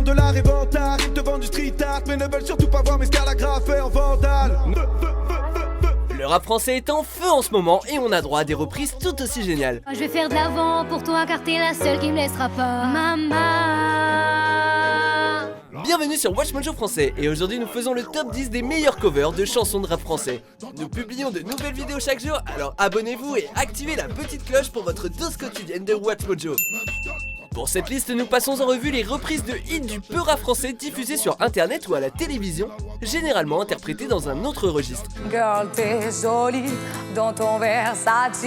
de l'art et vantard. Ils te vendent du street art mais ne veulent surtout pas voir mes scalagraphes faits en vandale. Le rap français est en feu en ce moment et on a droit à des reprises tout aussi géniales. Je vais faire de l'avant pour toi car t'es la seule qui me laissera pas. Maman. Bienvenue sur Watch Mojo Français et aujourd'hui nous faisons le top 10 des meilleurs covers de chansons de rap français. Nous publions de nouvelles vidéos chaque jour, alors abonnez-vous et activez la petite cloche pour votre dose quotidienne de Watch Mojo. Pour cette liste, nous passons en revue les reprises de hits du peu rap français diffusés sur internet ou à la télévision, généralement interprétés dans un autre registre. Girl, t'es jolie dans ton Versace.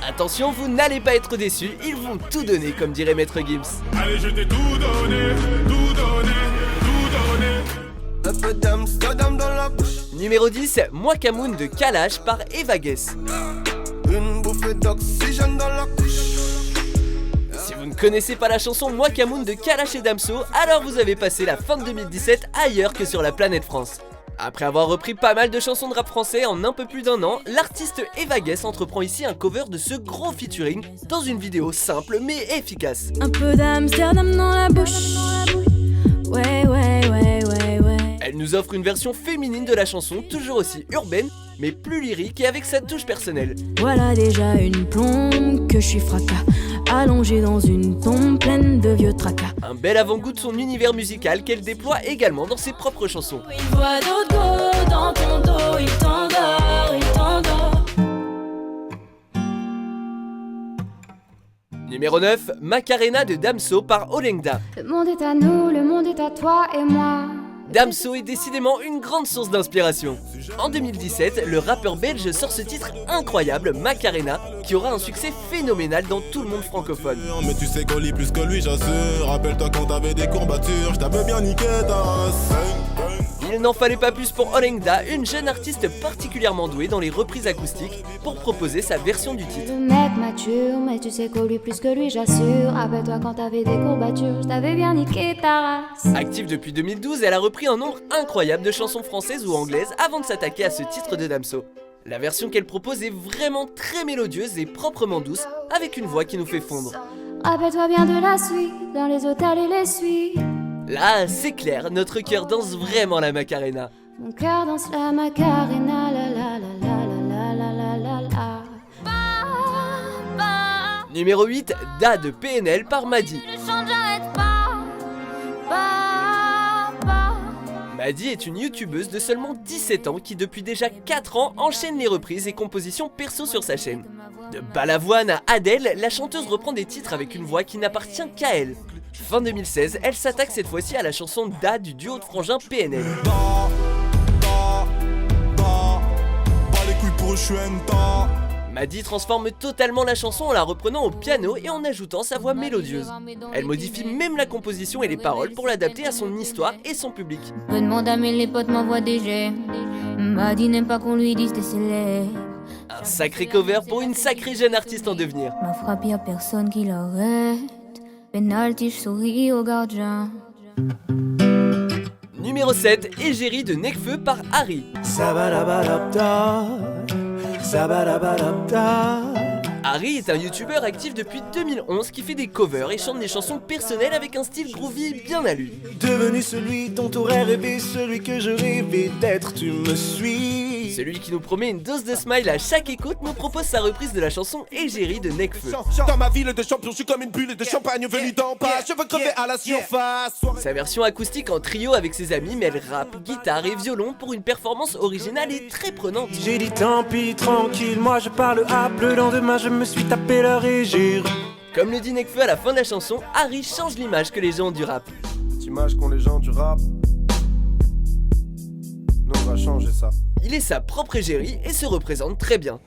Attention, vous n'allez pas être déçus, ils vont tout donner comme dirait Maître Gims. Allez, je t'ai tout donné, tout donné, tout donné. Un peu d'Amsterdam dans la bouche. Numéro 10, Moi Camoun de Kalash par Eva Guess. Une bouffée d'oxygène dans la couche. Si vous ne connaissez pas la chanson Moi Camoun de Kalash et Damso, alors vous avez passé la fin de 2017 ailleurs que sur la planète France. Après avoir repris pas mal de chansons de rap français en un peu plus d'un an, l'artiste Eva Guess entreprend ici un cover de ce gros featuring dans une vidéo simple mais efficace. Un peu d'Amsterdam dans la bouche. Ouais. Elle nous offre une version féminine de la chanson, toujours aussi urbaine, mais plus lyrique et avec sa touche personnelle. Voilà déjà une plombe que je suis fracas, allongée dans une tombe pleine de vieux tracas. Un bel avant-goût de son univers musical qu'elle déploie également dans ses propres chansons. Une voix d'auto dans ton dos, il t'endort, il t'endort. Numéro 9, Macarena de Damso par Olengda. Le monde est à nous, le monde est à toi et moi. Damso est décidément une grande source d'inspiration. En 2017, le rappeur belge sort ce titre incroyable, Macarena, qui aura un succès phénoménal dans tout le monde francophone. Mais tu sais qu'on lit plus que lui, j'assure. Rappelle-toi quand t'avais des courbatures, je t'avais bien niqué ta race. Il n'en fallait pas plus pour Olengda, une jeune artiste particulièrement douée dans les reprises acoustiques, pour proposer sa version du titre. Le mec mature, mais tu sais qu'on lui plus que lui, j'assure. Rappelle-toi quand t'avais des courbatures, je t'avais bien niqué ta race. Active depuis 2012, elle a repris un nombre incroyable de chansons françaises ou anglaises avant de s'attaquer à ce titre de Damso. La version qu'elle propose est vraiment très mélodieuse et proprement douce, avec une voix qui nous fait fondre. Rappelle-toi bien de la suite, dans les hôtels et les suites. Là, c'est clair, notre cœur danse vraiment la Macarena. Mon cœur danse la Macarena, la la la la la la la la la. Numéro 8, Da de PNL par Madi. Madi est une youtubeuse de seulement 17 ans qui depuis déjà 4 ans enchaîne les reprises et compositions perso sur sa chaîne. De Balavoine à Adèle, la chanteuse reprend des titres avec une voix qui n'appartient qu'à elle. Fin 2016, elle s'attaque cette fois-ci à la chanson Da du duo de frangins PNL. Madi transforme totalement la chanson en la reprenant au piano et en ajoutant sa voix mélodieuse. Elle modifie même la composition et les paroles pour l'adapter à son histoire et son public. Je demande à mes les potes m'envoient des jets. Madi n'aime pas qu'on lui dise t'es célèbre. Un sacré cover pour une sacrée jeune artiste en devenir. Ma frappe y'a personne qui l'arrête. Penalty, je souris au gardien. Numéro 7, Égérie de Nekfeu par Harry. Harry est un youtubeur actif depuis 2011 qui fait des covers et chante des chansons personnelles avec un style groovy bien à lui. Devenu celui dont t'aurais rêvé, celui que je rêvais d'être, tu me suis. Celui qui nous promet une dose de smile à chaque écoute nous propose sa reprise de la chanson Égérie de Nekfeu. Dans ma ville de champion, je suis comme une bulle de champagne venue d'en bas. Je veux crever à la surface. Sa version acoustique en trio avec ses amis mêle rap, guitare et violon pour une performance originale et très prenante. J'ai dit tant pis, tranquille, moi je parle hap. Le lendemain je me suis tapé leur égérie. Comme le dit Nekfeu à la fin de la chanson, Harry change l'image que les gens ont du rap. Cette image qu'ont les gens du rap, nous on va changer ça. Il est sa propre égérie et se représente très bien.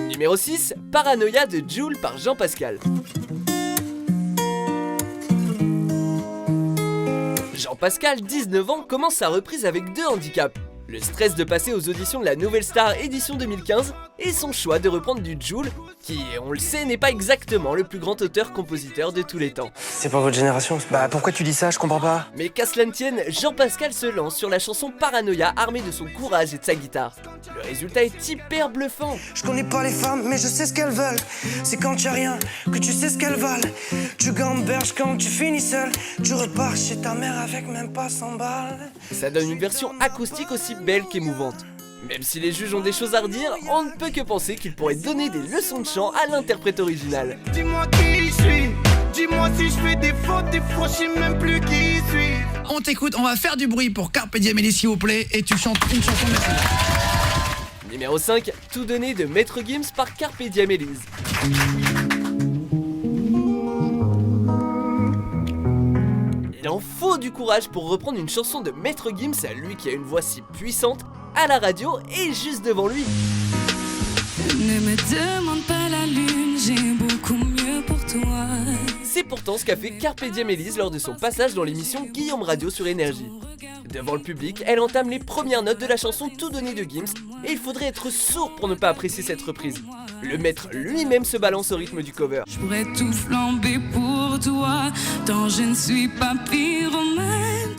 Numéro 6, Paranoia de Jul par Jean Pascal. Jean Pascal, 19 ans, commence sa reprise avec 2 handicaps. le stress de passer aux auditions de la Nouvelle Star édition 2015 et son choix de reprendre du Jul, qui, on le sait, n'est pas exactement le plus grand auteur-compositeur de tous les temps. C'est pas votre génération. Bah pourquoi tu dis ça, je comprends pas. Mais qu'à cela ne tienne, Jean-Pascal se lance sur la chanson Paranoia armé de son courage et de sa guitare. Le résultat est hyper bluffant. Je connais pas les femmes, mais je sais ce qu'elles veulent. C'est quand y'a rien que tu sais ce qu'elles valent. Tu gamberges quand tu finis seul. Tu repars chez ta mère avec même pas 100 balles. Ça donne une version acoustique aussi belle qu'émouvante. Même si les juges ont des choses à redire, on ne peut que penser qu'ils pourraient donner des leçons de chant à l'interprète original. Dis-moi qui je suis, dis-moi si je fais des fautes, des fois je sais même plus qui je suis. On t'écoute, on va faire du bruit pour Carpe Diem Ellis, s'il vous plaît, et tu chantes une chanson de merci. Numéro 5, Tout donné de Maître Gims par Carpe Diem Ellis. Il en faut du courage pour reprendre une chanson de Maître Gims, à lui qui a une voix si puissante, à la radio et juste devant lui. Ne me demande pas la lune, j'ai beaucoup mieux pour toi. C'est pourtant ce qu'a fait Carpe Diem Ellis lors de son passage dans l'émission Guillaume Radio sur Énergie. Devant le public, elle entame les premières notes de la chanson Tout donné de Gims, et il faudrait être sourd pour ne pas apprécier cette reprise. Le maître lui-même se balance au rythme du cover. Je pourrais tout flamber pour toi, tant je ne suis pas pyromane.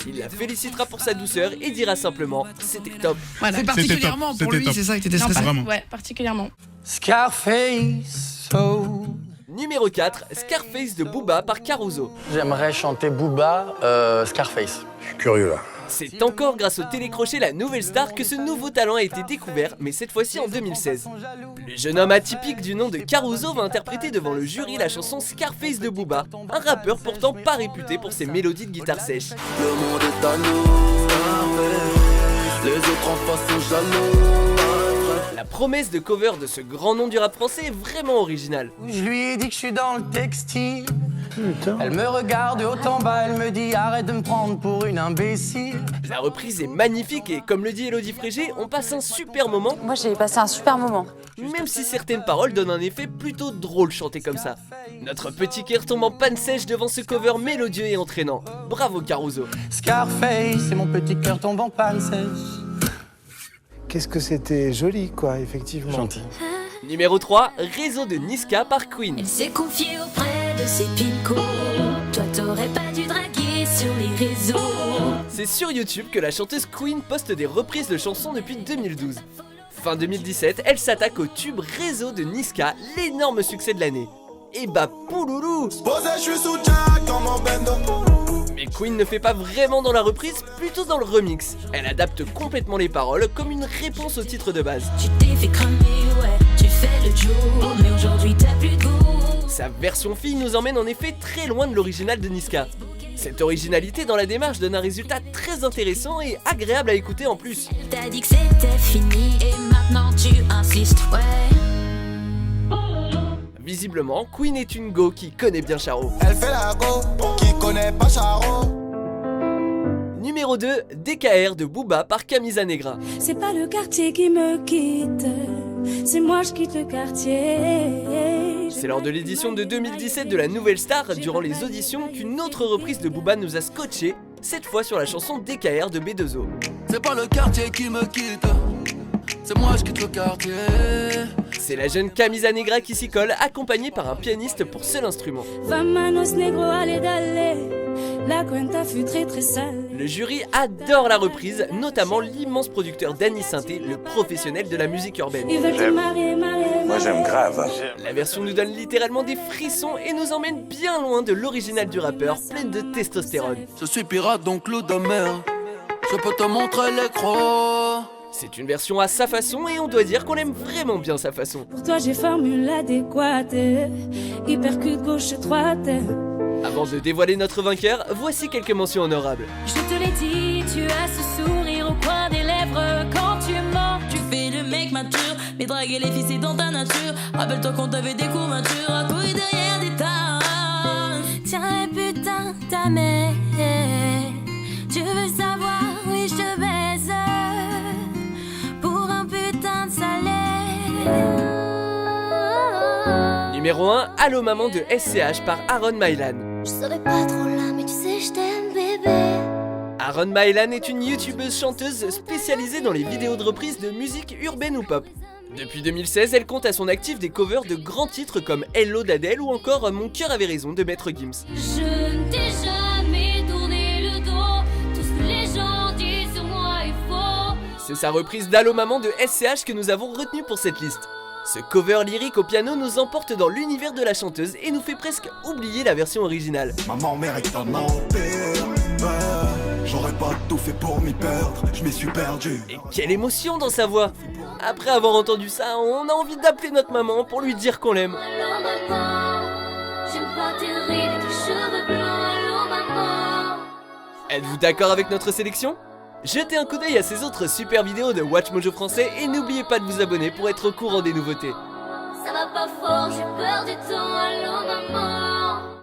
Il la félicitera pour sa douceur et dira simplement « c'était top ». Voilà. C'est particulièrement pour lui, c'est ça, il était stressé. Ouais, particulièrement. Scarface, oh. Numéro 4, Scarface de Booba par Caruso. J'aimerais chanter Booba, Scarface. Je suis curieux là. C'est encore grâce au télécrochet La Nouvelle Star que ce nouveau talent a été découvert, mais cette fois-ci en 2016. Le jeune homme atypique du nom de Caruso va interpréter devant le jury la chanson Scarface de Booba, un rappeur pourtant pas réputé pour ses mélodies de guitare sèche. Le monde est à nous, les autres en face sont jaloux. La promesse de cover de ce grand nom du rap français est vraiment originale. Je lui ai dit que je suis dans le textile. Elle me regarde de haut en bas, elle me dit arrête de me prendre pour une imbécile. La reprise est magnifique et comme le dit Elodie Frégé, on passe un super moment. Moi j'ai passé un super moment. Même si certaines paroles donnent un effet plutôt drôle chanté comme ça. Notre petit cœur tombe en panne sèche devant ce cover mélodieux et entraînant. Bravo Caruso. Scarface, et mon petit cœur tombe en panne sèche. Qu'est-ce que c'était joli quoi, effectivement. Gentil. Numéro 3, Réseau de Niska par Queen. Elle s'est confiée auprès de ses picots. Toi t'aurais pas dû draguer sur les réseaux. C'est sur YouTube que la chanteuse Queen poste des reprises de chansons depuis 2012. Fin 2017, elle s'attaque au tube Réseau de Niska, l'énorme succès de l'année. Et bah pouloulou. Mais Queen ne fait pas vraiment dans la reprise, plutôt dans le remix. Elle adapte complètement les paroles comme une réponse au titre de base. Tu t'es fait cramer, ouais, tu fais le jour, mais aujourd'hui t'as plus de goût. Sa version fille nous emmène en effet très loin de l'original de Niska. Cette originalité dans la démarche donne un résultat très intéressant et agréable à écouter en plus. T'as dit que c'était fini et maintenant tu insistes, ouais. Visiblement, Queen est une go qui connaît bien Charo. Elle fait la go, qui connaît pas Charo. Numéro 2, DKR de Booba par Camisa Negra. C'est pas le quartier qui me quitte, c'est moi je quitte le quartier. C'est lors de l'édition de 2017 de la Nouvelle Star, durant les auditions, qu'une autre reprise de Booba nous a scotché, cette fois sur la chanson DKR de B2O. C'est pas le quartier qui me quitte, c'est moi je quitte le quartier. C'est la jeune Camisa Negra qui s'y colle, accompagnée par un pianiste pour seul instrument. Vamanos negro, allez d'aller, la cuenta fut très très sale. Le jury adore la reprise, notamment l'immense producteur Danny Sainté, le professionnel de la musique urbaine. Moi j'aime grave. La version nous donne littéralement des frissons et nous emmène bien loin de l'original du rappeur, pleine de testostérone. Je suis pirate donc l'eau de mer, je peux te montrer les crocs. C'est une version à sa façon et on doit dire qu'on aime vraiment bien sa façon. Pour toi j'ai formule adéquate, hypercute gauche droite. Avant de dévoiler notre vainqueur, voici quelques mentions honorables. Je te l'ai dit, tu as ce sourire au coin des lèvres quand tu mens. Tu fais le mec mature, mais draguer les filles c'est dans ta nature. Rappelle-toi qu'on t'avait des couvertures à couilles derrière des tas. Tiens putain ta mère, tu veux savoir, oui je te baise pour un putain de salaire. Numéro 1, Allô maman de SCH par Aaron Mylan. Je serai pas trop là, mais tu sais, je t'aime, bébé. Aaron Mylan est une youtubeuse chanteuse spécialisée dans les vidéos de reprise de musique urbaine ou pop. Depuis 2016, elle compte à son actif des covers de grands titres comme Hello d'Adèle ou encore Mon cœur avait raison de Maître Gims. Je ne t'ai jamais tourné le dos, tout ce que les gens disent sur moi est faux. C'est sa reprise d'Allo Maman de SCH que nous avons retenu pour cette liste. Ce cover lyrique au piano nous emporte dans l'univers de la chanteuse et nous fait presque oublier la version originale. Maman mérite un empire. J'aurais pas tout fait pour m'y perdre, je m'y suis perdu. Et quelle émotion dans sa voix! Après avoir entendu ça, on a envie d'appeler notre maman pour lui dire qu'on l'aime. Allô maman, j'aime pas tes rides et tes cheveux blancs. Allô maman. Êtes-vous d'accord avec notre sélection? Jetez un coup d'œil à ces autres super vidéos de Watch Mojo français et n'oubliez pas de vous abonner pour être au courant des nouveautés. Ça va pas fort, j'ai peur du temps. Allô maman.